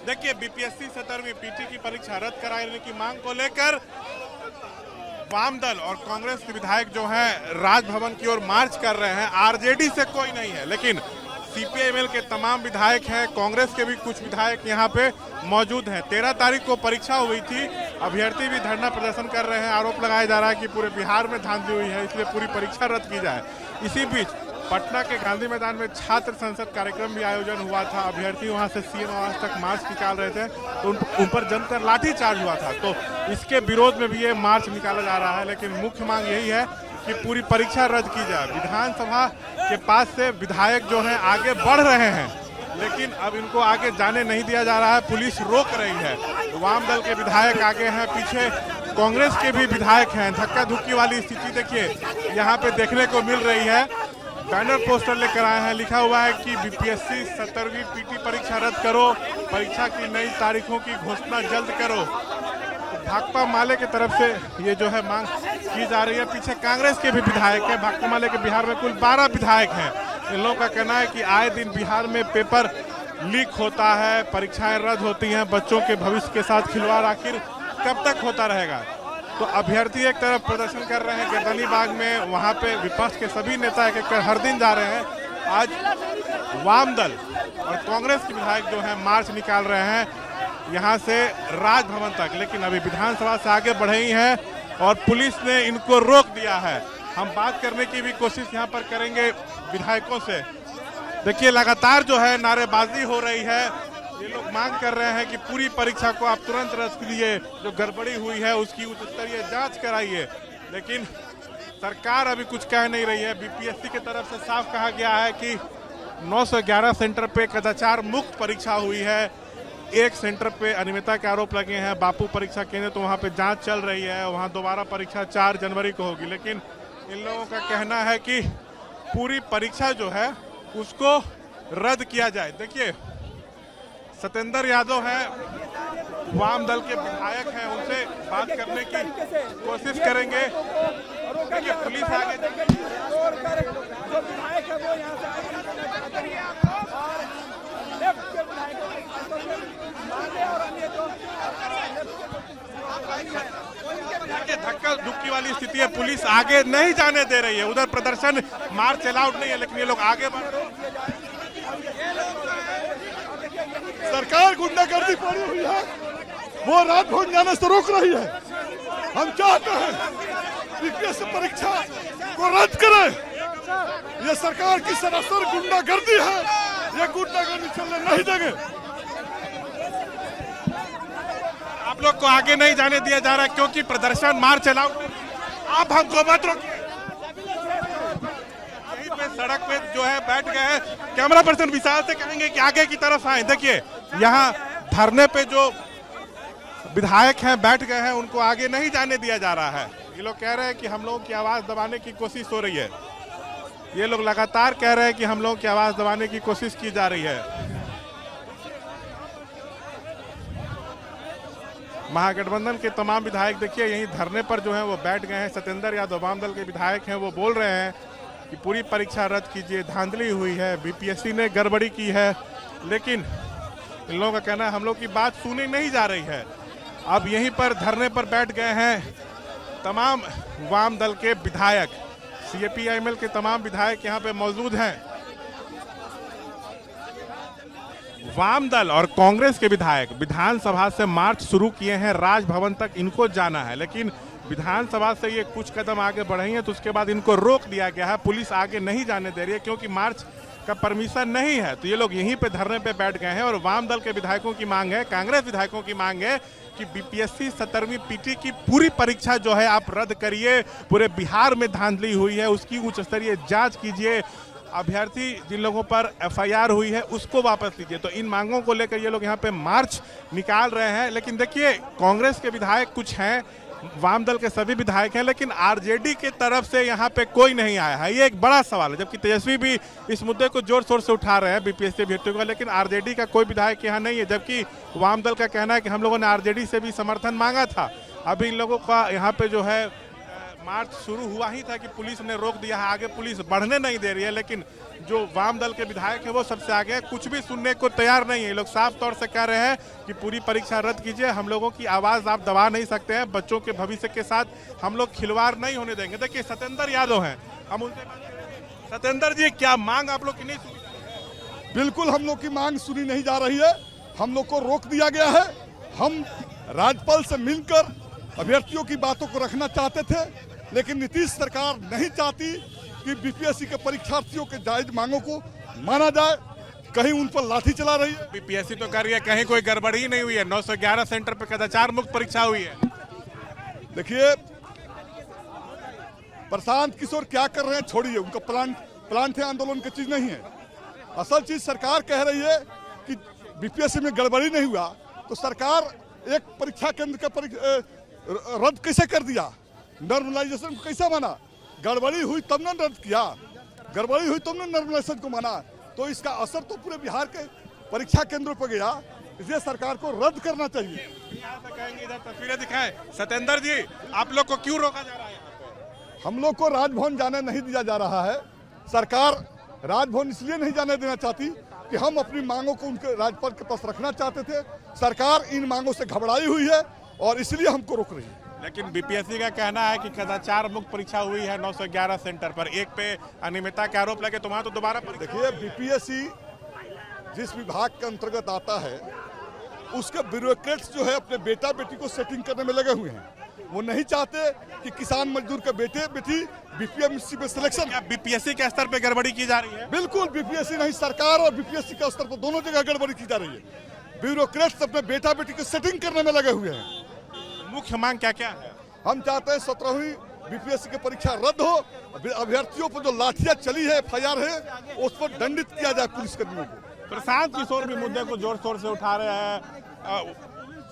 देखिए, BPSC 17वीं PT की परीक्षा रद्द कराने की मांग को लेकर वाम दल और कांग्रेस के विधायक जो हैं राजभवन की ओर मार्च कर रहे हैं। आरजेडी से कोई नहीं है, लेकिन सीपीआईएमएल के तमाम विधायक हैं, कांग्रेस के भी कुछ विधायक यहाँ पे मौजूद हैं। 13 तारीख को परीक्षा हुई थी, अभ्यर्थी भी धरना प्रदर्शन कर रहे हैं। आरोप लगाया जा रहा है कि पूरे बिहार में धांधली हुई है, इसलिए पूरी परीक्षा रद्द की जाए। इसी बीच पटना के गांधी मैदान में छात्र संसद कार्यक्रम भी आयोजन हुआ था। अभ्यर्थी वहां से सीएम आवास तक मार्च निकाल रहे थे, तो उन पर जमकर लाठीचार्ज हुआ था। तो इसके विरोध में भी ये मार्च निकाला जा रहा है, लेकिन मुख्य मांग यही है कि पूरी परीक्षा रद्द की जाए। विधानसभा के पास से विधायक जो हैं आगे बढ़ रहे हैं, लेकिन अब इनको आगे जाने नहीं दिया जा रहा है, पुलिस रोक रही है। तो वाम दल के विधायक आगे हैं, पीछे कांग्रेस के भी विधायक हैं। धक्का धुक्की वाली स्थिति देखिए यहाँ पे देखने को मिल रही है। बैनर पोस्टर लेकर आए हैं, लिखा हुआ है कि बीपीएससी 17वीं पीटी परीक्षा रद्द करो, परीक्षा की नई तारीखों की घोषणा जल्द करो। तो भाकपा माले की तरफ से ये जो है मांग की जा रही है। पीछे कांग्रेस के भी विधायक हैं। भाकपा माले के बिहार में कुल 12 विधायक हैं। इन लोगों का कहना है कि आए दिन बिहार में पेपर लीक होता है, परीक्षाएं रद्द होती हैं, बच्चों के भविष्य के साथ खिलवाड़ आखिर कब तक होता रहेगा। तो अभ्यर्थी एक तरफ प्रदर्शन कर रहे हैं गर्दनी बाग में, वहां पे विपक्ष के सभी नेता एक एक हर दिन जा रहे हैं। आज वाम दल और कांग्रेस के विधायक जो हैं मार्च निकाल रहे हैं यहां से राजभवन तक, लेकिन अभी विधानसभा से आगे बढ़े ही हैं और पुलिस ने इनको रोक दिया है। हम बात करने की भी कोशिश यहाँ पर करेंगे विधायकों से। देखिए, लगातार जो है नारेबाजी हो रही है। ये लोग मांग कर रहे हैं कि पूरी परीक्षा को आप तुरंत रद्द कीजिए, जो गड़बड़ी हुई है उसकी उच्च स्तरीय जांच कराइए, लेकिन सरकार अभी कुछ कह नहीं रही है। बीपीएससी की तरफ से साफ कहा गया है कि 911 सेंटर पे कदाचार मुक्त परीक्षा हुई है। एक सेंटर पे अनियमितता के आरोप लगे हैं, बापू परीक्षा केंद्र, तो वहाँ पे जांच चल रही है। वहाँ दोबारा परीक्षा 4 जनवरी को होगी, लेकिन इन लोगों का कहना है कि पूरी परीक्षा जो है उसको रद्द किया जाए। देखिए, सत्येंद्र यादव हैं, वाम दल के विधायक हैं, उनसे बात करने की कोशिश करेंगे। देखिए, पुलिस आगे धक्का धुक्की वाली स्थिति है, पुलिस आगे नहीं जाने दे रही है। उधर प्रदर्शन मार्च अलाउड नहीं है, लेकिन ये लोग आगे बढ़ रहे हैं। सरकार गुंडागर्दी पड़ी हुई है, वो राजभवन जाने से रोक रही है। हम चाहते हैं बीपीएससी परीक्षा को रद्द करें। ये सरकार की सरासर गुंडागर्दी है, ये गुंडागर्दी चलने नहीं देंगे। आप लोग को आगे नहीं जाने दिया जा रहा क्योंकि प्रदर्शन मार्च अलाउड। आप हमको मत रोकिए। यहीं पे सड़क पे जो है बैठ गए हैं। कैमरा पर्सन विशाल से कहेंगे कि आगे की तरफ आए। देखिए, यहाँ धरने पे जो विधायक हैं बैठ गए हैं, उनको आगे नहीं जाने दिया जा रहा है। ये लोग कह रहे हैं कि हम लोगों की आवाज दबाने की कोशिश हो रही है। ये लोग लगातार कह रहे हैं कि हम लोगों की आवाज दबाने की कोशिश की जा रही है। महागठबंधन के तमाम विधायक देखिए यहीं धरने पर जो है वो बैठ गए हैं। सत्येंद्र यादव वाम दल के विधायक हैं, वो बोल रहे हैं कि पूरी परीक्षा रद्द कीजिए, धांधली हुई है, बीपीएससी ने गड़बड़ी की है, लेकिन इन लोगों का कहना है हम लोग की बात सुनी नहीं जा रही है। अब यहीं पर धरने पर बैठ गए हैं तमाम वाम दल के विधायक, सीपीआईएमएल के तमाम विधायक यहाँ पे मौजूद हैं। वाम दल और कांग्रेस के विधायक विधानसभा से मार्च शुरू किए हैं, राजभवन तक इनको जाना है, लेकिन विधानसभा से ये कुछ कदम आगे बढ़े हैं तो उसके बाद इनको रोक दिया गया है। पुलिस आगे नहीं जाने दे रही है क्योंकि मार्च का परमिशन नहीं है। तो ये लोग यहीं पे धरने पे बैठ गए हैं और वाम दल के विधायकों की मांग है, कांग्रेस विधायकों की मांग है कि बीपीएससी 17वीं पीटी की पूरी परीक्षा जो है आप रद्द करिए। पूरे बिहार में धांधली हुई है, उसकी उच्च स्तरीय जांच कीजिए। अभ्यर्थी जिन लोगों पर एफआईआर हुई है उसको वापस लीजिए। तो इन मांगों को लेकर ये लोग यहाँ पे मार्च निकाल रहे हैं। लेकिन देखिए, कांग्रेस के विधायक कुछ हैं, वाम दल के सभी विधायक हैं, लेकिन आरजेडी की तरफ से यहाँ पे कोई नहीं आया है। ये एक बड़ा सवाल है। जबकि तेजस्वी भी इस मुद्दे को जोर शोर से उठा रहे हैं बीपीएससी अभ्यर्थियों का, लेकिन आरजेडी का कोई विधायक यहाँ नहीं है। जबकि वाम दल का कहना है कि हम लोगों ने आरजेडी से भी समर्थन मांगा था। अभी इन लोगों का यहाँ पे जो है मार्च शुरू हुआ ही था कि पुलिस ने रोक दिया है, आगे पुलिस बढ़ने नहीं दे रही है। लेकिन जो वाम दल के विधायक है वो सबसे आगे है, कुछ भी सुनने को तैयार नहीं है। ये लोग साफ तौर से कह रहे हैं कि पूरी परीक्षा रद्द कीजिए, हम लोगों की आवाज आप दबा नहीं सकते हैं, बच्चों के भविष्य के साथ हम लोग खिलवाड़ नहीं होने देंगे। देखिए सत्येंद्र यादव हैं, हम उनसे सत्येंद्र जी क्या मांग आप लोग की नहीं सुनी? बिल्कुल हम लोग की मांग सुनी नहीं जा रही है, हम लोग को रोक दिया गया है। हम राज्यपाल से मिलकर अभ्यर्थियों की बातों को रखना चाहते थे, लेकिन नीतीश सरकार नहीं चाहती कि बीपीएससी के परीक्षार्थियों के जायज मांगों को माना जाए, कहीं उन पर लाठी चला रही है। बीपीएससी तो कर रही है, कहीं कोई गड़बड़ी ही नहीं हुई है, 911 सेंटर पे कदाचार मुक्त परीक्षा हुई है। देखिए प्रशांत किशोर क्या कर रहे हैं छोड़िए, उनका प्लांट है, आंदोलन की चीज नहीं है। असल चीज सरकार कह रही है कि बीपीएससी में गड़बड़ी नहीं हुआ, तो सरकार एक परीक्षा केंद्र का रद्द कैसे कर दिया, नॉर्मलाइजेशन को कैसे माना? गड़बड़ी हुई तब ने रद्द किया, गड़बड़ी हुई तब ने नॉर्मलाइजेशन को माना, तो इसका असर तो पूरे बिहार के परीक्षा केंद्रों पर गया, इसलिए सरकार को रद्द करना चाहिए। कहेंगे इधर तस्वीरें दिखाएं। सत्येंद्र जी आप लोग को क्यों रोका जा रहा है? हम लोग को राजभवन जाने नहीं दिया जा रहा है। सरकार राजभवन इसलिए नहीं जाने देना चाहती कि हम अपनी मांगों को उनके राज्यपाल के पास रखना चाहते थे। सरकार इन मांगों से घबराई हुई है और इसलिए हमको रोक रही है। लेकिन बीपीएससी का कहना है कि कदाचार मुक्त परीक्षा हुई है 911 सेंटर पर, एक पे अनियमितता के आरोप लगे, तो वहां तो दोबारा देखिए बीपीएससी जिस विभाग के अंतर्गत आता है उसके ब्यूरोक्रेट्स जो है अपने बेटा बेटी को सेटिंग करने में लगे हुए हैं। वो नहीं चाहते कि किसान मजदूर के बेटे बेटी बीपीएससी में सिलेक्शन। बीपीएससी के स्तर पे गड़बड़ी की जा रही है? बिल्कुल बीपीएससी नहीं, सरकार और बीपीएससी के स्तर पर दोनों जगह गड़बड़ी की जा रही है। ब्यूरोक्रेट्स अपने बेटा बेटी की सेटिंग करने में लगे हुए हैं। मुख्य मांग क्या क्या है? हम चाहते हैं 17वीं बीपीएससी की परीक्षा रद्द हो, अभ्यर्थियों पर जो लाठियां चली है, एफआईआर है, उस पर दंडित किया जाए पुलिसकर्मियों को। प्रशांत किशोर भी मुद्दे को जोर शोर से उठा रहे हैं।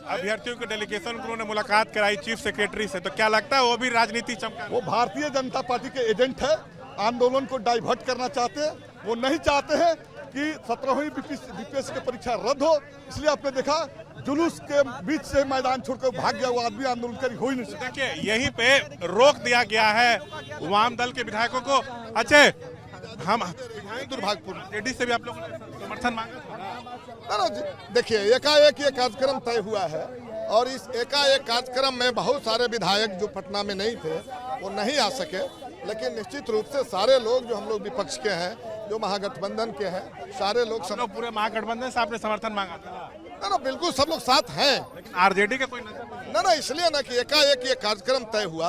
अभ्यर्थियों के डेलीगेशन को उन्होंने मुलाकात कराई चीफ सेक्रेटरी से, तो क्या लगता है वो भी राजनीति चमका? वो भारतीय जनता पार्टी के एजेंट है, आंदोलन को डाइवर्ट करना चाहते हैं। वो नहीं चाहते हैं कि 17वीं बीपीएससी की परीक्षा रद्द हो, इसलिए आपने देखा जुलूस के बीच से मैदान छोड़कर भाग गया वो आदमी, आंदोलनकारी हो ही नहीं सकता। देखिए यहीं पे रोक दिया गया है वाम दल के विधायकों को। अच्छा हम दुर्भाग्यपूर्ण जेडी से भी आप लोगों ने समर्थन मांगा था? देखिए एकाएक ये कार्यक्रम तय हुआ है और इस एकाएक कार्यक्रम में बहुत सारे विधायक जो पटना में नहीं थे वो नहीं आ सके, लेकिन निश्चित रूप से सारे लोग जो हम लोग विपक्ष के हैं, जो महागठबंधन के हैं, सारे लोग पूरे महागठबंधन से आपने समर्थन मांगा था? ना बिल्कुल सब लोग साथ हैं, लेकिन आरजेडी का कोई नजर ना इसलिए ना कि एकाएक ये कार्यक्रम तय हुआ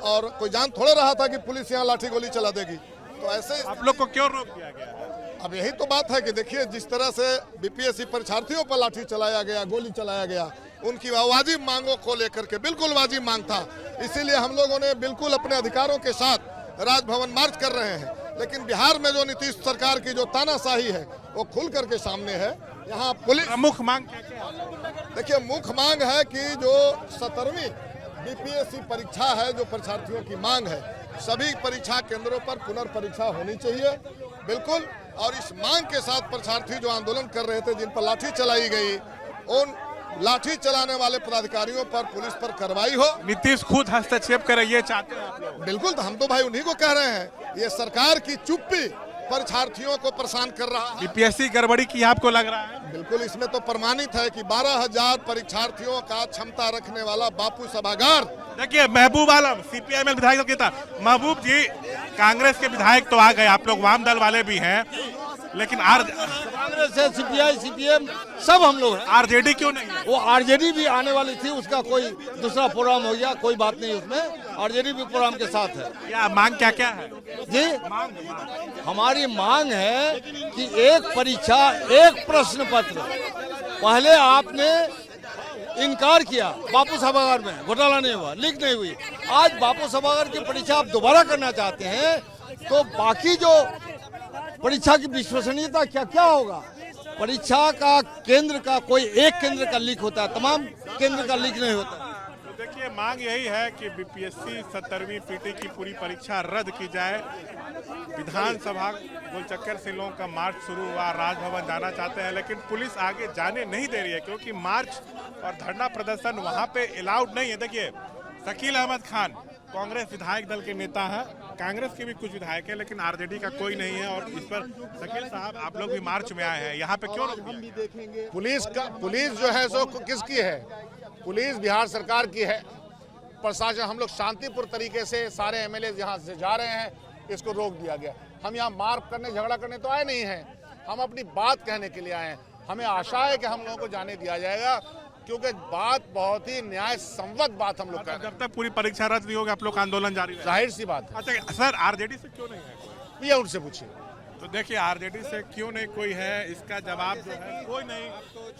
और कोई जान थोड़ा रहा था कि पुलिस यहाँ लाठी गोली चला देगी, तो ऐसे आप लोग को क्यों रोक दिया गया है? अब यही तो बात है कि देखिए जिस तरह से बीपीएससी परीक्षार्थियों पर लाठी चलाया गया, गोली चलाया गया, उनकी वाजिब मांगों को लेकर के बिल्कुल वाजिब मांग था, इसीलिए हम लोगों ने बिल्कुल अपने अधिकारों के साथ राजभवन मार्च कर रहे हैं। लेकिन बिहार में जो नीतीश सरकार की जो तानाशाही है वो खुल करके सामने है। यहाँ पुलिस मुख्य मांग क्या है? देखिए मुख्य मांग है कि जो 17वीं बीपीएससी परीक्षा है, जो परीक्षार्थियों की मांग है, सभी परीक्षा केंद्रों पर पुनर्परीक्षा होनी चाहिए बिल्कुल। और इस मांग के साथ परीक्षार्थी जो आंदोलन कर रहे थे, जिन पर लाठी चलाई गई, उन लाठी चलाने वाले पदाधिकारियों पर पुलिस पर कार्रवाई हो। नीतीश खुद हस्तक्षेप करे ये चाहते हैं आप लोग? बिल्कुल, तो हम तो भाई उन्हीं को कह रहे हैं, ये सरकार की चुप्पी परीक्षार्थियों को परेशान कर रहा है। बीपीएससी गड़बड़ी की आपको लग रहा है? बिल्कुल, इसमें तो प्रमाणित है कि 12,000 परीक्षार्थियों का क्षमता रखने वाला बापू सभागार। देखिए महबूब आलम सीपीआई में विधायक के था। महबूब जी कांग्रेस के विधायक तो आ गए, आप लोग वाम दल वाले भी हैं, लेकिन कांग्रेस है, सीपीआई सीपीएम सब हम लोग हैं। आरजेडी क्यों नहीं है? वो आरजेडी भी आने वाली थी, उसका कोई दूसरा प्रोग्राम हो गया, कोई बात नहीं, उसमें आरजेडी भी प्रोग्राम के साथ है। क्या मांग क्या क्या है जी? हमारी मांग है कि एक परीक्षा एक प्रश्न पत्र, पहले आपने इनकार किया, बापू सभागार में घोटाला नहीं हुआ, लीक नहीं हुई, आज बापू सभागार की परीक्षा आप दोबारा करना चाहते हैं, तो बाकी जो परीक्षा की विश्वसनीयता क्या क्या होगा? परीक्षा का केंद्र का कोई एक केंद्र का लीक होता है, तमाम केंद्र का लीक नहीं होता। तो देखिए मांग यही है कि बीपीएससी 17वीं पीटी की पूरी परीक्षा रद्द की जाए। विधानसभा गोलचक्कर से लोगों का मार्च शुरू हुआ, राजभवन जाना चाहते हैं, लेकिन पुलिस आगे जाने नहीं दे रही है, क्योंकि मार्च और धरना प्रदर्शन वहां पे अलाउड नहीं है। देखिए शकील अहमद खान कांग्रेस विधायक दल के नेता हैं, कांग्रेस के भी कुछ विधायक हैं लेकिन आरजेडी का कोई नहीं है, और इस पर शकील साहब आप लोग भी मार्च में आए हैं, यहाँ पे क्यों रोक दिया? पुलिस जो है सो किसकी है? पुलिस बिहार सरकार की है। प्रशासन, हम लोग शांतिपूर्ण तरीके से सारे एमएलए यहाँ से जा रहे हैं, इसको रोक दिया गया। हम यहाँ मार करने झगड़ा करने तो आए नहीं हैं, हम अपनी बात कहने के लिए आए हैं। हमें आशा है कि हम लोगों को जाने दिया जाएगा, क्योंकि बात बहुत ही न्याय संवत बात हम लोग कर रहे हैं। जब तक पूरी परीक्षा रद्द नहीं होगी आप लोग का आंदोलन जारी रहेगा। जाहिर सी बात है। अच्छा सर, आरजेडी से क्यों नहीं है कोई? ये उनसे पूछिए। तो देखिए आरजेडी से क्यों नहीं कोई है, इसका जवाब जो है कोई नहीं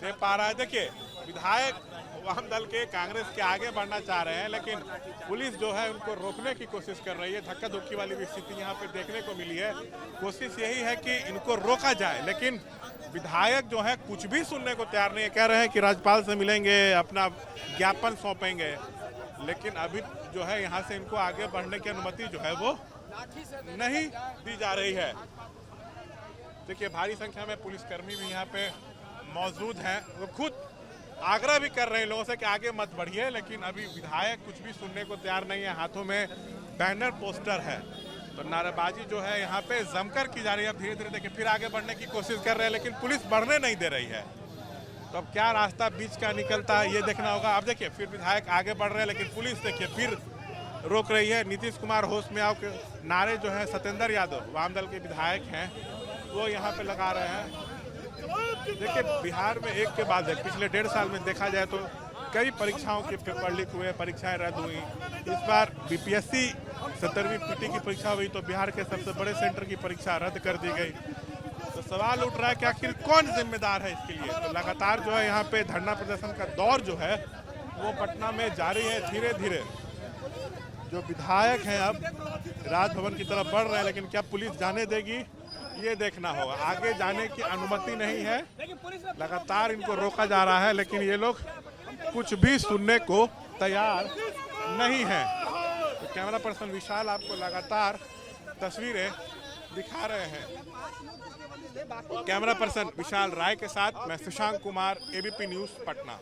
दे पा रहा है। देखिए विधायक वाम दल के कांग्रेस के आगे बढ़ना चाह रहे हैं, लेकिन पुलिस जो है उनको रोकने की कोशिश कर रही है। धक्का धुक्की वाली भी स्थिति यहाँ पे देखने को मिली है। कोशिश यही है कि इनको रोका जाए, लेकिन विधायक जो है कुछ भी सुनने को तैयार नहीं है। कह रहे हैं कि राज्यपाल से मिलेंगे, अपना ज्ञापन सौंपेंगे, लेकिन अभी जो है यहाँ से इनको आगे बढ़ने की अनुमति जो है वो नहीं दी जा रही है। देखिए भारी संख्या में पुलिसकर्मी भी यहाँ पे मौजूद हैं, वो खुद आग्रह भी कर रहे हैं लोगों से कि आगे मत बढ़िए, लेकिन अभी विधायक कुछ भी सुनने को तैयार नहीं है। हाथों में बैनर पोस्टर है, तो नारेबाजी जो है यहाँ पे जमकर की जा रही है। अब धीरे धीरे देखिए फिर आगे बढ़ने की कोशिश कर रहे हैं, लेकिन पुलिस बढ़ने नहीं दे रही है। तो अब क्या रास्ता बीच का निकलता है ये देखना होगा। अब देखिए फिर विधायक आगे बढ़ रहे हैं, लेकिन पुलिस देखिए फिर रोक रही है। नीतीश कुमार होश में आओ के नारे जो है सत्येंद्र यादव वामदल के विधायक हैं वो यहाँ पे लगा रहे हैं। देखिए बिहार में एक के बाद एक पिछले 1.5 साल में देखा जाए तो कई परीक्षाओं के पेपर लीक हुए, परीक्षाएं रद्द हुई। इस बार बीपीएससी 17वीं पीटी की परीक्षा हुई तो बिहार के सबसे बड़े सेंटर की परीक्षा रद्द कर दी गई। तो सवाल उठ रहा है कि आखिर कौन जिम्मेदार है इसके लिए। तो लगातार जो है यहाँ पे धरना प्रदर्शन का दौर जो है वो पटना में जारी है। धीरे धीरे जो विधायक हैं अब राजभवन की तरफ बढ़ रहे हैं, लेकिन क्या पुलिस जाने देगी ये देखना होगा। आगे जाने की अनुमति नहीं है, लगातार इनको रोका जा रहा है, लेकिन ये लोग कुछ भी सुनने को तैयार नहीं है। तो कैमरा पर्सन विशाल आपको लगातार तस्वीरें दिखा रहे हैं। कैमरा पर्सन विशाल राय के साथ मैं शशांक कुमार, एबीपी न्यूज़ पटना।